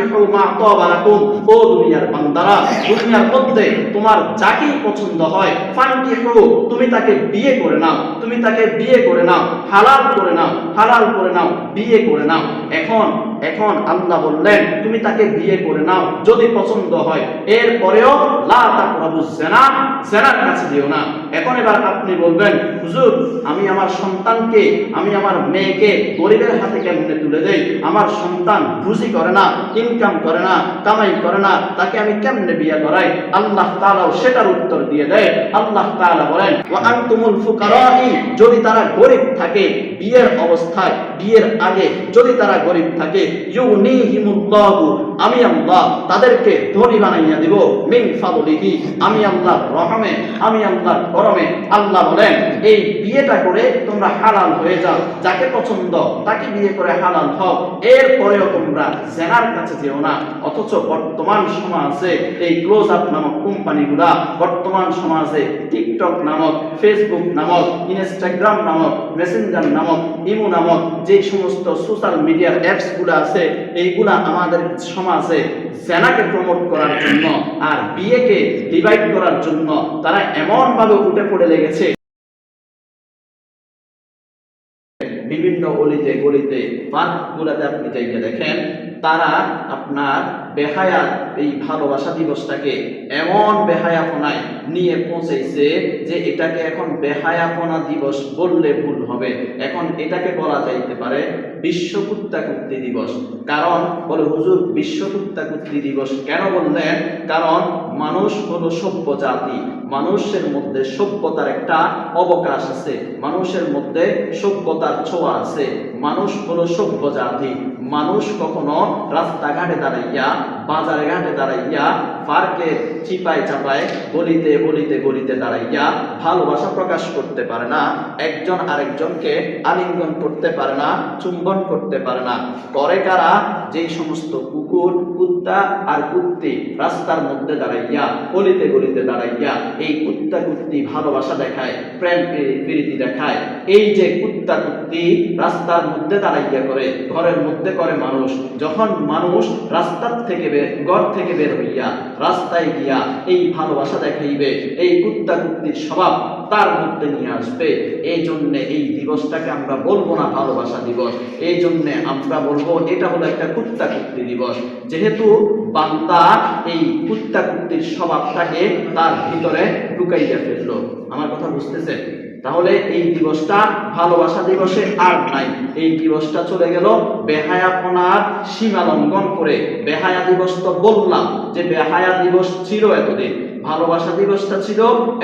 ফানকিহু মা তাবা লাকুম, ও দুনিয়ার বান্দারা, দুনিয়ার মধ্যে তোমার যাকেই পছন্দ হয়, ফানকিহু, তুমি তাকে বিয়ে করে নাও, তুমি তাকে বিয়ে করে নাও, হালাল করে নাও, হালাল করে নাও, বিয়ে করে নাও। এখন আল্লাহ বললেন তুমি তাকে বিয়ে করে নাও যদি পছন্দ হয়, এরপরেও লা তাকরাবুজ জিনা, জিনার কাছে দিও না। এখন এবার আপনি বলবেন হুজুর, আমি আমার সন্তানকে, আমি আমার মেয়েকে গরিবের হাতে কেমনে তুলে দেই? আমার সন্তান রুজি করে না, ইনকাম করে না, কামাই করে না, তাকে আমি কেমনে বিয়ে করাই? আল্লাহ তাআলাও সেটার উত্তর দিয়ে দেয়। আল্লাহ তাআলা বলেন ওয়া আনতুমুল ফুকারাই, যদি তারা গরিব থাকে বিয়ের অবস্থায়, বিয়ের আগে যদি তারা গরিব থাকে, ইউনিহিমুল্লাহু, আমি আল্লাহ তাদেরকে ধনী বানাইয়া দিব, মিন ফাদলিহি, আমি আল্লাহর রহমে, আমি আল্লাহর করমে। আল্লাহ বলেন এই বিয়েটা করে তোমরা হালাল হয়ে যাও, যাকে পছন্দ তাকে বিয়ে করে হালাল হও, এরপরেও তোমরা জিনার কাছে যেও না। অথচ বর্তমান সমাজে এই ক্লোজ আপ নামক কোম্পানিগুলা, বর্তমান সমাজে টিকটক নামক, ফেসবুক নামক, ইনস্টাগ্রাম নামক, মেসেঞ্জার নামক, ইমো নামক যে সমস্ত সোশ্যাল মিডিয়ার অ্যাপস গুলো আছে, এইগুলা আমাদের সমাজে জিনাকে প্রমোট করার জন্য আর বিয়েকে ডিভাইড করার জন্য তারা এমন ভাবে উঠে পড়ে লেগেছে। বিভিন্ন অলিতে গলিতে পার্কগুলোতে আপনি যাইতে দেখেন, তারা আপনার বেহায়া এই ভালোবাসা দিবসটাকে এমন বেহায়াপনায় নিয়ে পৌঁছেছে যে এটাকে এখন বেহায়াপনা দিবস বললে ভুল হবে। এখন এটাকে বলা যাইতে পারে বিশ্ব কুত্তাকুত্তি দিবস। কারণ বলে হুজুর বিশ্ব কুত্তাকুত্তি দিবস কেন বললেন? কারণ মানুষ হলো সভ্য জাতি, মানুষের মধ্যে সভ্যতার একটা অবকাশ আছে, মানুষের মধ্যে সভ্যতার ছোঁয়া আছে, মানুষ হলো সভ্য জাতি। মানুষ কখনো রাস্তাঘাটে দাঁড়াইয়া, বাজারে ঘাটে দাঁড়াইয়া, পার্কে চিপায় চাপায়, গলিতে গলিতে গলিতে দাঁড়াইয়া ভালোবাসা প্রকাশ করতে পারে না, একজন আরেকজনকে আলিঙ্গন করতে পারে না, চুম্বন করতে পারে না। করে কারা? যেই সমস্ত কুকুর, কুত্তা আর কুত্তি রাস্তার মধ্যে দাঁড়াইয়া, গলিতে গলিতে দাঁড়াইয়া এই কুত্তা কুত্তি ভালোবাসা দেখায়, প্রেম প্রীতি দেখায়। এই যে কুত্তা কুত্তি রাস্তার মধ্যে দাঁড়াইয়া করে, ঘরের মধ্যে করে মানুষ, যখন মানুষ রাস্তার থেকে ঘর থেকে বের হইয়া রাস্তায় গিয়া এই ভালোবাসা দেখাইবে, এই কুত্তা কুত্তির স্বভাব তার মধ্যে নিয়ে আসবে। এই জন্য এই দিবসটাকে আমরা বলবো না ভালোবাসা দিবস, এই জন্য আমরা বলবো এটা হলো একটা কুত্তা কুত্তি দিবস। যেহেতু বান্দা এই কুত্তা কুত্তির স্বভাবটাকে তার ভিতরে ঢুকাইয়া ফেললো। আমার কথা বুঝতেছেন? তাহলে এই দিবসটা ভালোবাসা দিবসে আর নাই, এই দিবসটা চলে গেল বেহায়াপনার সীমা লঙ্ঘন করে। বেহায়া দিবস তো বললাম যে বেহায়া দিবস ছিল এতদিন, ভালোবাসা দিবসটা ছিল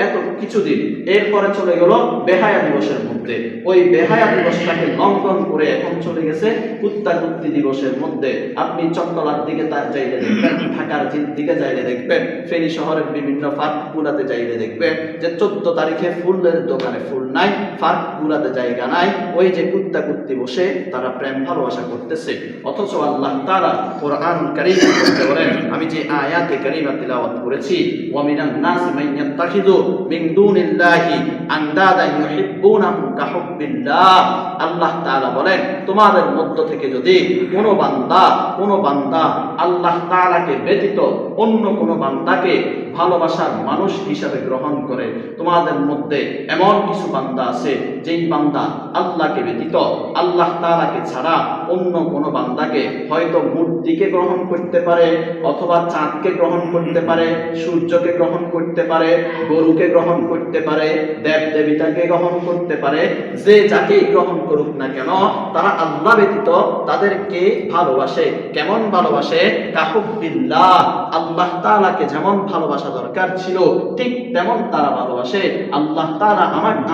এত কিছুদিন, এরপরে চলে গেল বেহায়া দিবসের মধ্যে। ওই বেহায়া দিবসটাকে লঙ্ঘন করে এখন চলে গেছে কুত্তা কুত্তি দিবসের মধ্যে। আপনি চট্টলার দিকে যাইলে দেখবেন, ঢাকার দিকে যাইলে দেখবেন, ফেনী শহরের বিভিন্ন পার্কগুলাতে যাইলে দেখবেন যে 14 তারিখে ফুলের দোকানে ফুল নাই, পার্কগুলাতে জায়গা নাই, ওই যে কুত্তা কুত্তি বসে তারা প্রেম ভালোবাসা করতেছে। অথচ আল্লাহ তাআলা কোরআনুল কারীমে বলেন, আমি যে আয়াতে কারীমা তিলাওয়াত করেছি, ওয়ামিনান নাসি মান ইয়াত্তাখিযু মিন দুনিল্লাহি আনদাদান ইউহিব্বুনাহুম কাহুব্বিল্লাহ। আল্লাহ তাআলা বলেন তোমাদের মধ্য থেকে যদি কোনো বান্দা আল্লাহ তাআলাকে ব্যতীত অন্য কোনো বান্দাকে ভালোবাসার মানুষ হিসাবে গ্রহণ করে, তোমাদের মধ্যে এমন কিছু বান্দা আছে যেই বান্দা আল্লাহকে ব্যতীত, আল্লাহ তাআলাকে ছাড়া অন্য কোনো বান্দাকে হয়তো মূর্তিকে গ্রহণ করতে পারে, অথবা চাঁদকে গ্রহণ করতে পারে, সূর্যকে গ্রহণ করতে পারে, গরুকে গ্রহণ করতে পারে, দেব দেবীতাকে গ্রহণ করতে পারে, যে যাকেই গ্রহণ করুক না কেন তারা আল্লাহ ব্যতীত তাদেরকে ভালোবাসে। কেমন ভালোবাসে? কাহুব্বিল্লাহ। আল্লাহ তাআলাকে যেমন ভালোবাসা দরকার ছিল ঠিক তেমন তারা ভালোবাসে। আল্লাহ তাআলা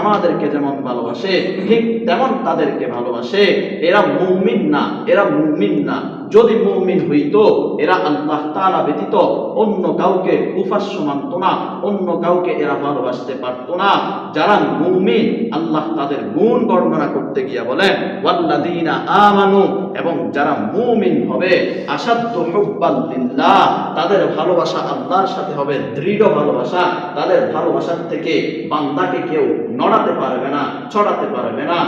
আমাদেরকে যেমন ভালোবাসে ঠিক তেমন তাদেরকে ভালোবাসে। এরা মুমিন না, এরা মুমিন না। যদি মুমিন হইতো এরা আল্লাহ তাআলা ব্যতীত অন্য কাউকে উপাস্য মানত না, অন্য কাউকে এরা ভালোবাসতে পারত না। যারা মুমিন আল্লাহ তাদের গুণ বর্ণনা করতে গিয়া বলেন ওয়াল্লাযীনা আমানু, এবং যারা মুমিন হবে আশাদ্দু হুব্বাল লিল্লাহ, তাদের ভালোবাসা আল্লাহর সাথে হবে দৃঢ় ভালোবাসা। তাদের ভালোবাসার থেকে বান্দাকে কেউ নড়াতে পারবে না, ছড়াতে পারবে না।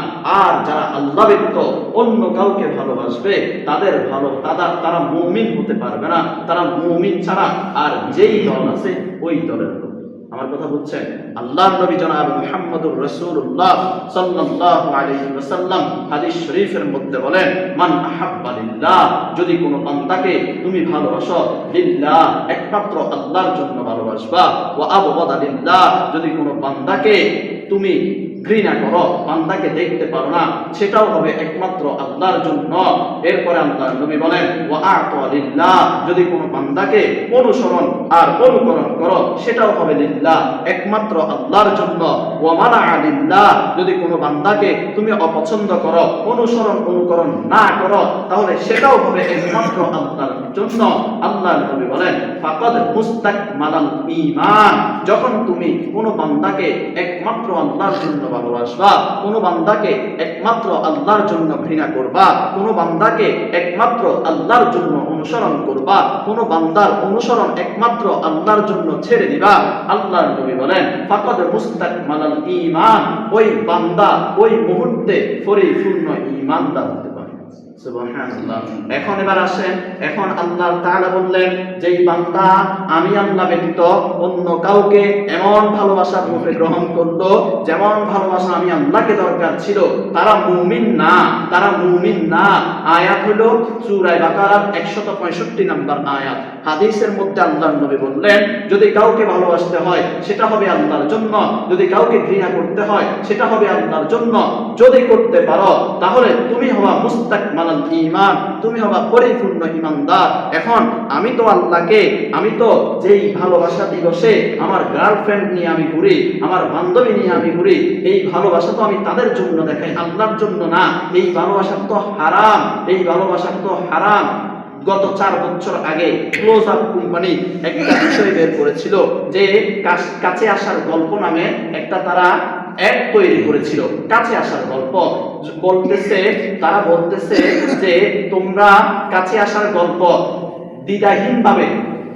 আর যারা আল্লাহ ব্যতীত অন্য কাউকে ভালোবাসবে তাদের ভালোবাসা তারা মুমিন হতে পারবে না, তারা মুমিন ছাড়া আর যেই দল আছে ওই দলের লোক। আমার কথা বুঝছেন? আল্লাহর নবী জনাব মুহাম্মদুর রাসূলুল্লাহ সাল্লাল্লাহু আলাইহি ওয়াসাল্লাম হাদিস শরীফের মধ্যে বলেন, মান আহাব্বা লিল্লাহ, যদি কোনো বান্দাকে তুমি ভালোবাসো, লিল্লাহ একমাত্র আল্লাহর জন্য ভালোবাসবা, ওয়া আবগাদা লিল্লাহ, যদি কোনো বান্দাকে তুমি ঘৃণা করো, বান্দাকে দেখতে পারো না, সেটাও হবে একমাত্র আল্লাহর জন্য। এরপরে আল্লাহর নবী বলেন, ওয়া আতা লিল্লাহ, যদি কোনো বান্দাকে অনুসরণ আর অনুকরণ করো, সেটাও হবে লিল্লাহ একমাত্র আল্লাহর জন্য। ওয়া মানা লিল্লাহ, যদি কোনো বান্দাকে তুমি অপছন্দ করো, অনুকরণ না করো, তাহলে সেটাও হবে একমাত্র আল্লাহর জন্য। আল্লাহর নবী বলেন, ফাকাদ মুস্তাকমালাল ঈমান, যখন তুমি কোনো বান্দাকে একমাত্র আল্লাহর জন্য ভালোবাসবা, কোনো বান্দাকে একমাত্র আল্লাহর জন্য ঘৃণা করবা, কোনো বান্দাকে একমাত্র আল্লাহর জন্য অনুসরণ করবা, কোনো বান্দার অনুসরণ একমাত্র আল্লাহর জন্য ছেড়ে দিবা, আল্লাহর নবী বলেন ফাকাদ মুস্তাকমালাল ঈমান, ওই বান্দা ওই মুহূর্তে পরিপূর্ণ ঈমানদার হতে পারে। সুবহানাল্লাহ। এখন এবার আসেন, এখন আল্লাহ তাআলা বললেন, যেই বান্দা আমি আল্লাহ ব্যতীত অন্য কাউকে এমন ভালোবাসার রূপে গ্রহণ করলো যেমন ভালোবাসা আমি আল্লাহকে দরকার ছিল, তারা মুমিন না, তারা মুমিন না। আয়াত হলো সূরা বাকারার 165 নম্বর আয়াত। হাদিসের মধ্যে আল্লাহর নবী বললেন, যদি কাউকে ভালোবাসতে হয় সেটা হবে আল্লাহর জন্য, যদি কাউকে ঘৃণা করতে হয় সেটা হবে আল্লাহর জন্য। যদি করতে পারো তাহলে তুমি হবা মুস্তাকমালাল ঈমান, তুমি হবা পরিপূর্ণ ঈমানদার। এখন আমি তো আল্লাহকে, আমি তো যেই ভালোবাসা দিবসে আমার গার্লফ্রেন্ড নিয়ে আমি ঘুরি, আমার বান্ধবী নিয়ে আমি ঘুরি, এই ভালোবাসা তো আমি তাদের জন্য দেখাই, আল্লাহর জন্য না। এই ভালোবাসা তো হারাম, এই ভালোবাসা তো হারাম। গত 4 বছর আগে ক্লোজ আপ কোম্পানি একটা বিষয় বের করেছিল যে কাছে আসার গল্প নামে একটা তারা অ্যাড তৈরি করেছিল। কাছে আসার গল্প বলতেছে, তারা বলতেছে যে তোমরা কাছে আসার গল্প দ্বিধাহীন ভাবে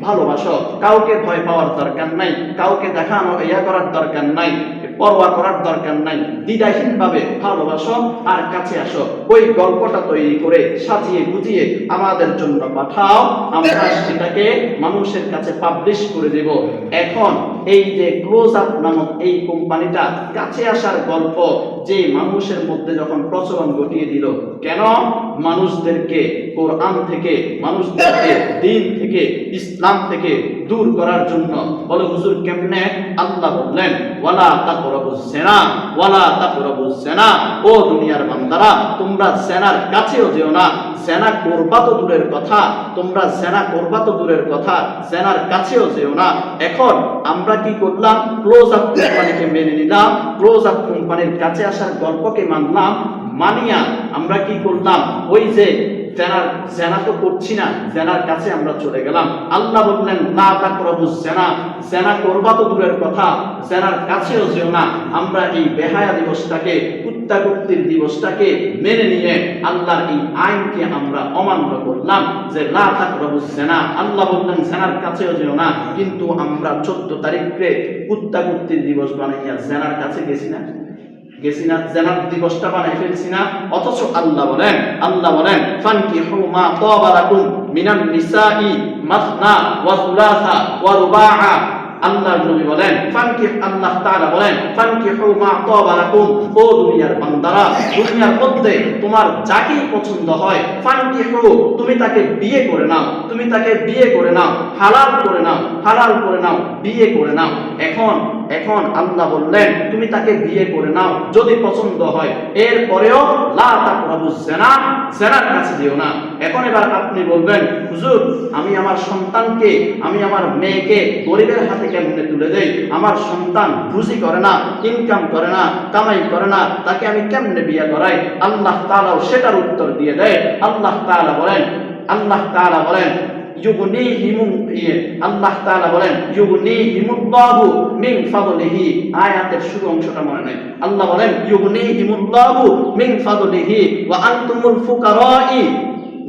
ভালোবাসো, কাউকে ভয় পাওয়ার দরকার নাই, কাউকে দেখানো করার দরকার নাই, পরোয়া করার দরকার নাই, দ্বিধাহীন ভাবে ভালোবাসো আর কাছে আসো। ওই গল্পটা তৈরি করে সাজিয়ে গুজিয়ে আমাদের জন্য পাঠাও, আমরা সেটাকে মানুষের কাছে পাবলিশ করে দেব। এখন এই যে ক্লোজ আপ নামক এই কোম্পানিটা কাছে আসার গল্প যে মানুষের মধ্যে যখন প্রচলন ঘটিয়ে দিল, কেন? মানুষদেরকে কোরআন থেকে, মানুষদেরকে দিন থেকে, ইসলাম থেকে দূর করার জন্য। বলে হুজুর কেমনে? আল্লাহ বললেন, ওয়ালা তাকরাবুজ জিনা, ওয়ালা তাকরাবুজ জিনা, ও দুনিয়ার বান্দারা তোমরা জিনার কাছেও যেও না। জিনা করবা তো দূরের কথা, তোমরা জিনা করবা তো দূরের কথা, জিনার কাছেও যেও না। এখন আমরা কি করলাম? ক্লোজ আপ কোম্পানিকে মেনে নিলাম, ক্লোজ আপ কোম্পানির কাছে আসার গল্পকে মানলাম, মানিয়া আমরা কি করলাম? ওই যে জেনা তো করছি না, জেনার কাছে আমরা চলে গেলাম। আল্লাহ বললেন লা তাকরাবুজ জিনা, জেনা করবা তো দূরের কথা, জেনার কাছেও যেও না। আমরা এই বেহায়া দিবসটাকে, কুত্তাকুত্তির দিবসটাকে মেনে নিয়ে আল্লাহর এই আইনকে আমরা অমান্য করলাম যে লা তাকরাবুজ জিনা। আল্লাহ বললেন জেনার কাছেও যেও না, কিন্তু আমরা 14 তারিখে কুত্তাকুত্তির দিবস বানাইয়া জেনার কাছে গেছি না, জেনার দিবসটা বানাই ফেলছি না। অথচ আল্লাহ বলেন ফানকিহু মা তাবা লাকুম মিনান নিসাই মাসনা ওয়া সুলাসা ওয়া রুবাআ। আল্লাহর নবী বলেন আল্লাহ তাআলা বলেন ফানকিহু মা তাবা লাকুম, ও দুনিয়ার বান্দারা, দুনিয়ার মধ্যে তোমার যাকেই পছন্দ হয়, ফানকিহু, তুমি তাকে বিয়ে করে নাও, তুমি তাকে বিয়ে করে নাও, হালাল করে নাও, হালাল করে নাও, বিয়ে করে নাও। এখন আল্লাহ বললেন তুমি তাকে বিয়ে করে নাও যদি পছন্দ হয়, এরপরেও লা তাকরাবুজ জিনা, জিনার কাছে যেও না। এখন এবার আপনি বলবেন হুজুর আমি আমার সন্তানকে, আমি আমার মেয়েকে গরিবের হাতে কেমনে তুলে দেই? আমার সন্তান রুজি করে না, ইনকাম করে না, কামাই করে না, তাকে আমি কেমনে বিয়ে করাই? আল্লাহ তাআলাও সেটার উত্তর দিয়ে দেয়। আল্লাহ তাআলা বলেন আল্লাহ তাআলা বলেন ইউগনিহিমুল্লাহু মিন ফাদলিহি। আয়াতের শুরু অংশটা মনে নাই। আল্লাহ বলেন ইউগনিহিমুল্লাহু মিন ফাদলিহি ওয়া আনতুমুল ফুকারাই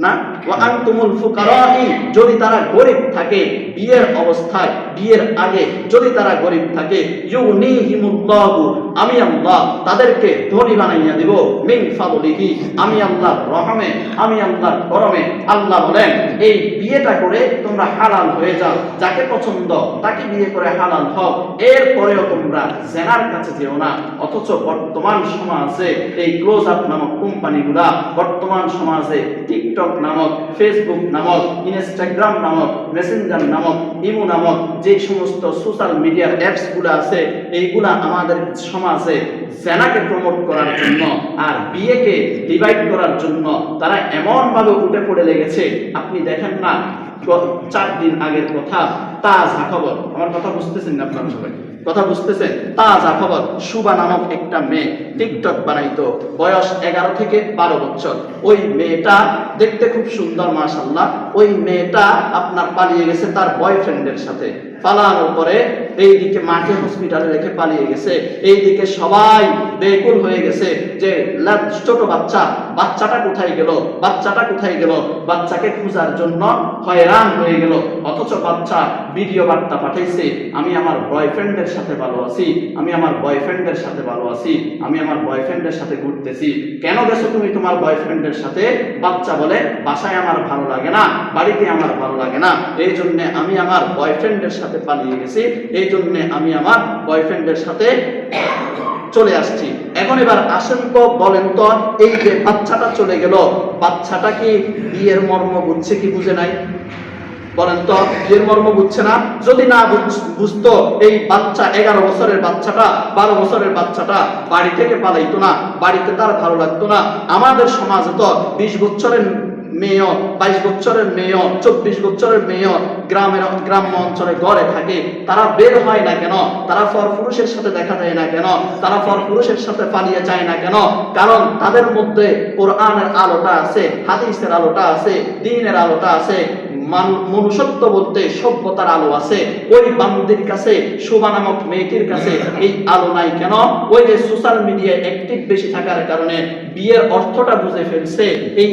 না, ওয়া আনতুমুল ফুকারাই, যদি তারা গরিব থাকে বিয়ের অবস্থায়, বিয়ের আগে যদি তারা গরিব থাকে, ইউনিহিমুল্লাহু, আমি আল্লাহ তাদেরকে ধনী বানাইয়া দিব, মিন ফাদলিহি, আমি আল্লাহর রহমে, আমি আল্লাহর করমে। আল্লাহ বলেন এই বিয়েটা করে তোমরা হালাল হয়ে যাও, যাকে পছন্দ তাকে বিয়ে করে হালাল হও, এরপরেও তোমরা জেনার কাছে যেও না। অথচ বর্তমান সমাজে এই ক্লোজ আপ নামক কোম্পানিগুলা, বর্তমান সমাজে টিকটক নামক, ফেসবুক নামক, ইনস্টাগ্রাম নামক, মেসেঞ্জার নামক, ইমো নামক যে সমস্ত সোশ্যাল মিডিয়ার অ্যাপস গুলো আছে, এইগুলা আমাদের সমাজে জেনাকে প্রমোট করার জন্য আর বিয়েকে ডিভাইড করার জন্য তারা এমন ভাবে উঠে পড়ে লেগেছে। আপনি দেখেন না, 4 দিন আগের কথা, তাজা খবর, আমার কথা বুঝতেছেন না আপনারা সবাই? কথা বুঝতেছেন? তাজা খবর, শুভা নামক একটা মেয়ে টিকটক বানাইতো, বয়স 11 থেকে 12 বছর। ওই মেয়েটা দেখতে খুব সুন্দর মাশাআল্লাহ, ওই মেয়েটা আপনার পালিয়ে গেছে তার বয়ফ্রেন্ডের সাথে। পালানোর পরে এইদিকে মাকে হসপিটালে রেখে পালিয়ে গেছে, এইদিকে সবাই বেকুল হয়ে গেছে যে ছোট বাচ্চা, বাচ্চাটা কোথায় গেল, বাচ্চাটা কোথায় গেল, বাচ্চাকে খোঁজার জন্য হয়রান হয়ে গেল। অথচ বাচ্চা ভিডিও বার্তা পাঠাইছে, আমি আমার বয়ফ্রেন্ডের সাথে ভালো আছি, আমি আমার বয়ফ্রেন্ডের সাথে ভালো আছি, আমি আমার বয়ফ্রেন্ডের সাথে ঘুরতেছি। কেন গেছো তুমি তোমার বয়ফ্রেন্ডের সাথে? বাচ্চা বলে বাসায় আমার ভালো লাগে না, বাড়িতে আমার ভালো লাগে না, এই জন্য আমি আমার বয়ফ্রেন্ডের সাথে পালিয়ে গেছি, এই জন্য আমি আমার বয়ফ্রেন্ডের সাথে চলে আসছি। এখন এবার আসেন তো, বলেন তো, এই যে বাচ্চাটা চলে গেল, বাচ্চাটা কি বিয়ের মর্ম বুঝছে কি বুঝে নাই? বলেন তো, বিয়ের মর্ম বুঝছে না? যদি না বুঝতো এই বাচ্চা 11 বছরের বাচ্চাটা, 12 বছরের বাচ্চাটা বাড়ি থেকে পালাইতো না, বাড়িতে তার ভালো লাগতো না। আমাদের সমাজে তো 20 বছরের মেয়ে, 22 বছরের মেয়ে, 24 বছরের মেয়ে গ্রাম্য অঞ্চলে ঘরে থাকে, তারা বের হয় না কেন? তারা পরপুরুষের সাথে দেখা যায় না কেন? তারা পরপুরুষের সাথে পালিয়ে যায় না কেন? কারণ তাদের মধ্যে কোরআনের আলোটা আছে, হাদিসের আলোটা আছে, দ্বীনের আলোটা আছে, মনুষ্যত্ব বলতে সভ্যতার আলো আছে। ওই বান্দির কাছে, শোভা নামক মেয়েটির কাছে এই আলো নাই কেন? ওই যে সোশ্যাল মিডিয়ায় অ্যাক্টিভ বেশি থাকার কারণে বিয়ের অর্থটা বুঝে ফেলছে। এই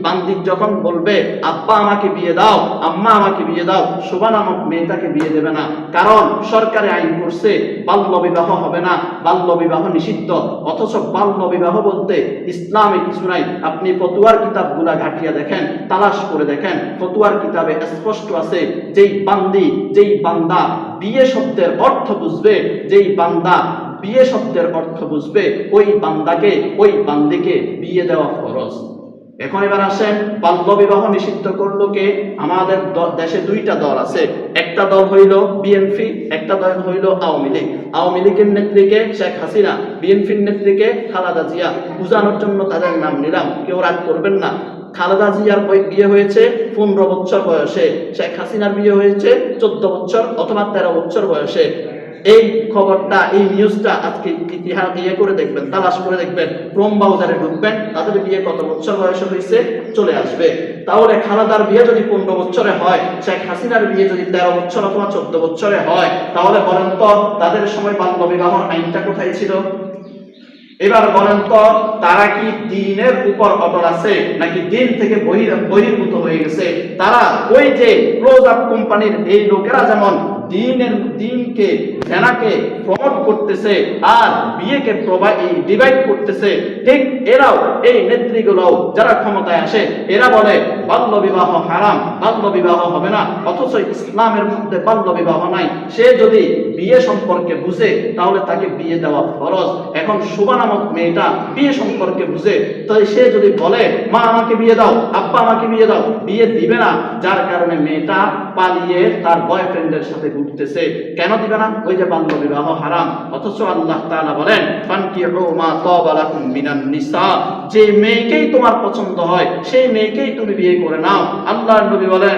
বান্দি যখন বলবে আব্বা আমাকে বিয়ে দাও, আম্মা আমাকে বিয়ে দাও, শোভা নামক মেয়েটাকে বিয়ে দেবে না। কারণ সরকারে আইন করছে বাল্য বিবাহ হবে না, বাল্য বিবাহ নিষিদ্ধ। অথচ বাল্য বিবাহ বলতে ইসলামে কিছু নাই। আপনি ফতুয়ার কিতাবগুলা ঘাটিয়া দেখেন, তালাশ করে দেখেন, ফতুয়ার কিতাবে স্পষ্ট আছে যেই বান্দা বিয়ে শব্দের অর্থ বুঝবে, যেই বান্দা বিয়ে শব্দের অর্থ বুঝবে, ওই বান্দাকে, ওই বান্দিকে বিয়ে দেওয়া ফরজ। এখন এবার আসেন, বাল্য বিবাহ নিষিদ্ধ করলো কে? আমাদের দেশে 2টা দল আছে। একটা দল হইল বিএনপি, একটা দল হইল আওয়ামী লীগ। আওয়ামী লীগের নেত্রীকে শেখ হাসিনা, বিএনপির নেত্রীকে খালেদা জিয়া। বুঝানোর জন্য তাদের নাম নিলাম, কেউ রাগ করবেন না। খালেদা জিয়ার বিয়ে হয়েছে 15 বছর বয়সে, শেখ হাসিনার বিয়ে হয়েছে 14 বছর অথবা 13 বছর বয়সে। এই খবরটা, এই নিউজটা আজকে ইতিহাস করে দেখবেন, তালাশ করে দেখবেন, ক্রোম ব্রাউজারে ঢুকবেন, তাদের বিয়ে কত বছর বয়সে হয়েছে চলে আসবে। তাহলে খালেদার বিয়ে যদি 15 বছরে হয়, শেখ হাসিনার বিয়ে যদি 13 বছর অথবা 14 বছরে হয়, তাহলে বলেন তো তাদের সময় বাল্য বিবাহের আইনটা কোথায় ছিল? এবার বলেন তো, তারা কি দ্বীনের উপর অটল আছে নাকি দ্বীন থেকে বহির্ভূত হয়ে গেছে? তারা ওই যে ক্লোজ আপ কোম্পানির এই লোকেরা যেমন দ্বীনকে, জেনাকে প্রমোট করতেছে আর বিয়েকে ডিভাইড করতেছে, ঠিক এরাও, এই নেত্রীগুলোও যারা ক্ষমতায় আসে, এরা বলে বাল্য বিবাহ হারাম, বাল্য বিবাহ হবে না। অথচ ইসলামের মধ্যে বাল্য বিবাহ নাই। সে যদি বিয়ে সম্পর্কে বুঝে তাহলে তাকে বিয়ে দেওয়া ফরজ। এখন শোভা নামক মেয়েটা বিয়ে সম্পর্কে বুঝে, তাই সে যদি বলে মা আমাকে বিয়ে দাও, আব্বা আমাকে বিয়ে দাও, বিয়ে দিবে না। যার কারণে মেয়েটা পালিয়ে তার বয়ফ্রেন্ডের সাথে ঘুরতেছে। কেন দিবে না? ওই যে বাল্য বিবাহ হারাম। অথচ আল্লাহ তাআলা বলেন ফানকিহু মা তাবা লাকুম মিনান নিসা, যে মেয়েকেই তোমার পছন্দ হয় সেই মেয়েকেই তুমি বিয়ে করে নাও। আল্লাহর নবী বলেন